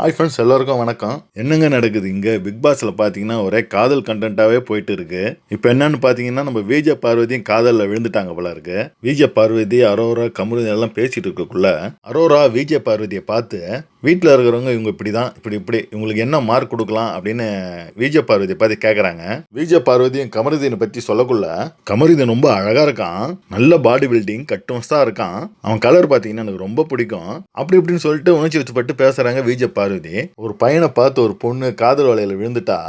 Hi friends, எல்லாருக்கும் வணக்கம். என்னங்க நடக்குது இங்கே பிக் பாஸில் பார்த்தீங்கன்னா ஒரே காதல் கண்டென்ட்டாகவே போயிட்டு இருக்கு. இப்போ என்னன்னு பார்த்தீங்கன்னா நம்ம விஜய் பார்வதியும் காதலில் விழுந்துட்டாங்க போல இருக்கு. விஜய் பார்வதி அரோரா கமருதீன் எல்லாம் பேசிட்டு இருக்கக்குள்ள அரோரா விஜய் பார்வதியை பார்த்து வீட்டில் இருக்கிறவங்க இவங்க இப்படி தான் இப்படி இவங்களுக்கு என்ன மார்க் கொடுக்கலாம் அப்படின்னு விஜய் பார்வதியை பார்த்து கேட்குறாங்க. விஜய் பார்வதியும் கமருதீனை பற்றி சொல்லக்குள்ள கமருதீன் ரொம்ப அழகாக இருக்கான், நல்ல பாடி பில்டிங், கட்டுமஸ்தாக இருக்கான், அவன் கலர் பார்த்தீங்கன்னா எனக்கு ரொம்ப பிடிக்கும் அப்படி இப்படின்னு சொல்லிட்டு உணர்ச்சி வச்சுப்பட்டு பேசுகிறாங்க. விஜய் பார்வதி ஒரு பையனை பார்த்து ஒரு பொண்ணு காதல் வலையில விழுந்துட்டா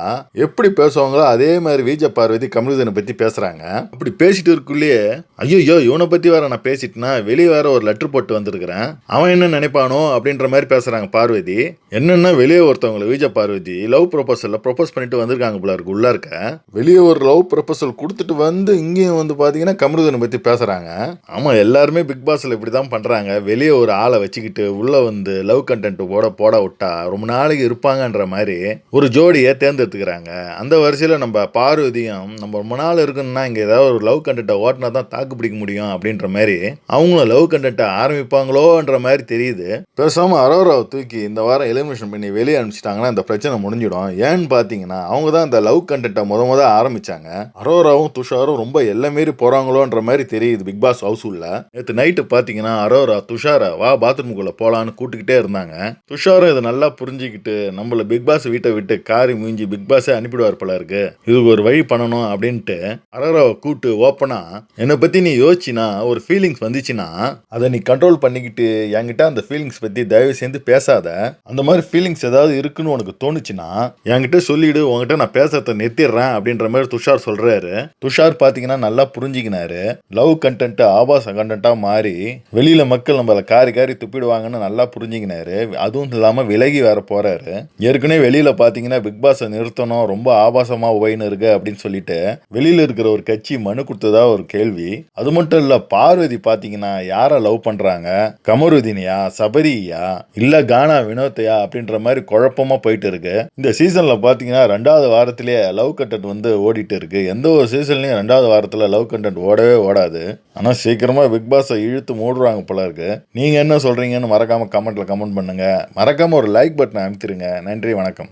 எப்படி பேசுவாங்களோ அதே மாதிரி விஜய் பார்வதி கமருதீனை பற்றி பேசுகிறாங்க. அப்படி பேசிட்டு இருக்குள்ளேயே ஐயோ இவனை பற்றி வேற நான் பேசிட்டேன்னா வெளியே வேற ஒரு லெட்டர் போட்டு வந்திருக்கிறேன், அவன் என்ன நினைப்பானோ அப்படின்ற மாதிரி பேசுகிறாங்க. பார்வதி என்னன்னா வெளியே ஒருத்தவங்களை விஜய் பார்வதி லவ் ப்ரொபோசல்ல ப்ரொபோஸ் பண்ணிட்டு வந்திருக்காங்க போல இருக்கு. உள்ள இருக்க வெளியே ஒரு லவ் ப்ரொபோசல் கொடுத்துட்டு வந்து இங்கேயும் வந்து பாத்தீங்கன்னா கமருதீனை பத்தி பேசுறாங்க. ஆமா, எல்லாருமே பிக் பாஸ்ல இப்படிதான் பண்றாங்க. வெளியே ஒரு ஆளை வச்சுக்கிட்டு உள்ள வந்து லவ் கண்டென்ட் போட விட்டா ரொம்ப நாளைக்கு இருப்பாங்கன்ற மாதிரி ஒரு ஜோடியை தேர்ந்தெடுத்துக்கிறாங்க. அந்த வரிசையில நம்ம பார்வதியும் நம்ம ரொம்ப நாள் இருக்குன்னா இங்க ஏதாவது ஒரு லவ் கண்டென்ட்டை ஓட்டினா தான் தாக்கு பிடிக்க முடியும் அப்படின்ற மாதிரி அவங்களும் லவ் கண்டென்ட்டை ஆரம்பிப்பாங்களோன்ற மாதிரி தெரியுது. பேசாம அரோரா தூக்கி இந்த வாரம் எலிமினேஷன் பண்ணி வெளியே அனுப்பிச்சிட்டாங்கன்னா இந்த பிரச்சனை முடிஞ்சிடும். ஏன்னு பார்த்தீங்கன்னா அவங்க தான் இந்த லவ் கண்டென்ட்டை முத ஆரம்பிச்சாங்க. அரோராவும் துஷாரும் ரொம்ப எல்லாம் மீறி போறாங்களோன்ற மாதிரி தெரியுது பிக் பாஸ் ஹவுஸ் உள்ள. நேற்று நைட்டு பார்த்தீங்கன்னா அரோரா துஷாரை வா பாத்ரூமுக்குள்ள போலான்னு கூட்டிக்கிட்டே இருந்தாங்க. துஷாரும் இதை நல்லா புரிஞ்சுக்கிட்டு நம்மள பிக் பாஸ் வீட்டை விட்டு காரி மூஞ்சி பிக் பாஸே அனுப்பிடுவார் போல இருக்கு, இதுக்கு ஒரு வழி பண்ணணும் அப்படின்ட்டு அரோராவை கூட்டு ஓப்பனா என்னை பத்தி நீ யோசிச்சினா ஒரு ஃபீலிங்ஸ் வந்துச்சுன்னா அதை நீ கண்ட்ரோல் பண்ணிக்கிட்டு என்கிட்ட அந்த ஃபீலிங்ஸ் பத்தி தயவு சேர்ந்து பேசாத, அந்த மாதிரி ஃபீலிங்ஸ் ஏதாவது இருக்குன்னு உனக்கு தோணுச்சுன்னா என்கிட்ட சொல்லிடு, உங்ககிட்ட நான் பேசுறத நிறுத்திடுறேன் அப்படின்ற மாதிரி துஷார் சொல்றாரு. துஷார் பாத்தீங்கன்னா நல்லா புரிஞ்சுக்கினாரு. லவ் கண்டென்ட் ஆபாச கண்டென்ட்டா மாறி வெளியில மக்கள் நம்மள காரி துப்பிடுவாங்கன்னு நல்லா புரிஞ்சுக்கினாரு. அதுவும் இல்லாம விலகி வேற போறாரு. ஏற்கனவே வெளியில பாத்தீங்கன்னா பிக் பாஸை நிறுத்தணும், ரொம்ப ஆபாசமா போயின்னு இருக்கு அப்படின்னு சொல்லிட்டு வெளியில இருக்கிற ஒரு கட்சி மனு கொடுத்ததா ஒரு கேள்வி. அது மட்டும் இல்ல, பார்வதி பாத்தீங்கன்னா யார லவ் பண்றாங்க, கமருதீனியா, சபரியா, இல்ல கானா வினோத்தையா அப்படின்ற மாதிரி குழப்பமா போயிட்டு இருக்கு. இந்த சீசன்ல பாத்தீங்கன்னா 2வது வாரத்திலேயே லவ் கண்டென்ட் வந்து ஓடிட்டு இருக்கு. எந்த ஒரு சீசன்லயும் 2வது வாரத்துல லவ் கண்டென்ட் ஓடவே ஓடாது. ஆனா சீக்கிரமா பிக் பாஸை இழுத்து மூடுறாங்க போல இருக்கு. நீங்க என்ன சொல்றீங்கன்னு மறக்காம கமெண்ட்ல கமெண்ட் பண்ணுங்க. மறக்காம ஒரு லைக் பட்டனை அமுத்திருங்க. நன்றி, வணக்கம்.